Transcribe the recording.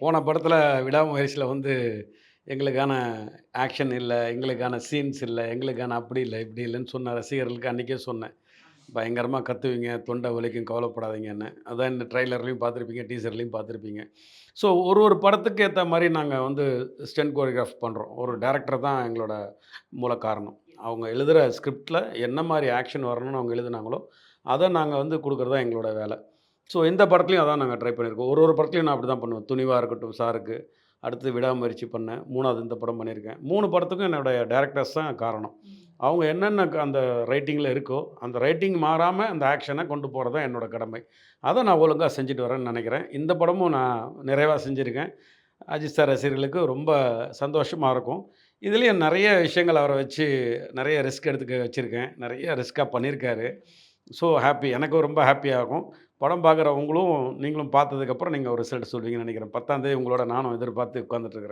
போன படத்துல விடாமுயற்சியில வந்து எங்களுக்கான ஆக்ஷன் இல்ல, எங்களுக்கான சீன்ஸ் இல்ல, எங்களுக்கான அப்படி இல்ல, இப்படி இல்லன்னு சொன்ன ரசிகர்களுக்கு அன்னைக்கே சொன்னேன். பயங்கரமா கத்துவீங்க, தொண்டை வலிக்கும் கவலைப்படாதீங்கன்னு. அதான் இந்த ட்ரெய்லர்லயும் பார்த்துருப்பீங்க, டீசர்லயும் பார்த்துருப்பீங்க. ஸோ ஒரு ஒரு படத்துக்கு ஏத்த மாரி நாங்க வந்து ஸ்டண்ட் கோரியோகிராஃப் பண்றோம். ஒரு டைரக்டர் தான் எங்களோட மூல காரணம். அவங்க எழுதுற ஸ்கிரிப்ட்ல என்ன மாரி ஆக்ஷன் வரணும்னு அவங்க எழுதுனாங்களோ, அத நாங்க வந்து குடுக்குறது தான் எங்களோட வேல. ஸோ இந்த படத்துலயும் அதான் நாங்க ட்ரை பண்ணியிருக்கோம். ஒரு ஒரு படத்துலயும் நான் அப்படி தான் பண்ணுவேன். துணிவா இருக்கட்டும் சாருக்கு, அடுத்து விடாமுயற்சி பண்ணேன். 3வது இந்த படம் பண்ணியிருக்கேன். 3 படத்துக்கும் என்னுடைய டைரக்டர்ஸ் தான் காரணம். அவங்க என்னென்ன அந்த ரைட்டிங்கில இருக்கோ, அந்த ரைட்டிங் மாறாம அந்த ஆக்ஷன கொண்டு போறது தான் என்னோட கடமை. அத நான் ஒழுங்கா செஞ்சுட்டு வரேன்னு நெனைக்கிறேன். இந்த படமும் நான் நிறைவா செஞ்சிருக்கேன். அஜித் சார் ரசிகர்களுக்கு ரொம்ப சந்தோஷமா இருக்கும். இதுலயும் நெறைய விஷயங்கள் அவர வச்சு நெறைய ரிஸ்க் எடுத்துக்க வச்சிருக்கேன். நெறைய ரிஸ்க்கா பண்ணியிருக்காரு. So happy. எனக்கும் ரொம்ப ஹேப்பியாகும். படம் பார்க்குற உங்களும் நீங்களும் பார்த்ததுக்கப்புறம் நீங்க ஒரு ரிசல்ட் சொல்வீங்கன்னு நெனைக்கிறேன். 10ஆம் தேதி உங்களோட நானும் எதிர்பார்த்து உட்கார்ந்துட்டு இருக்கிறேன்.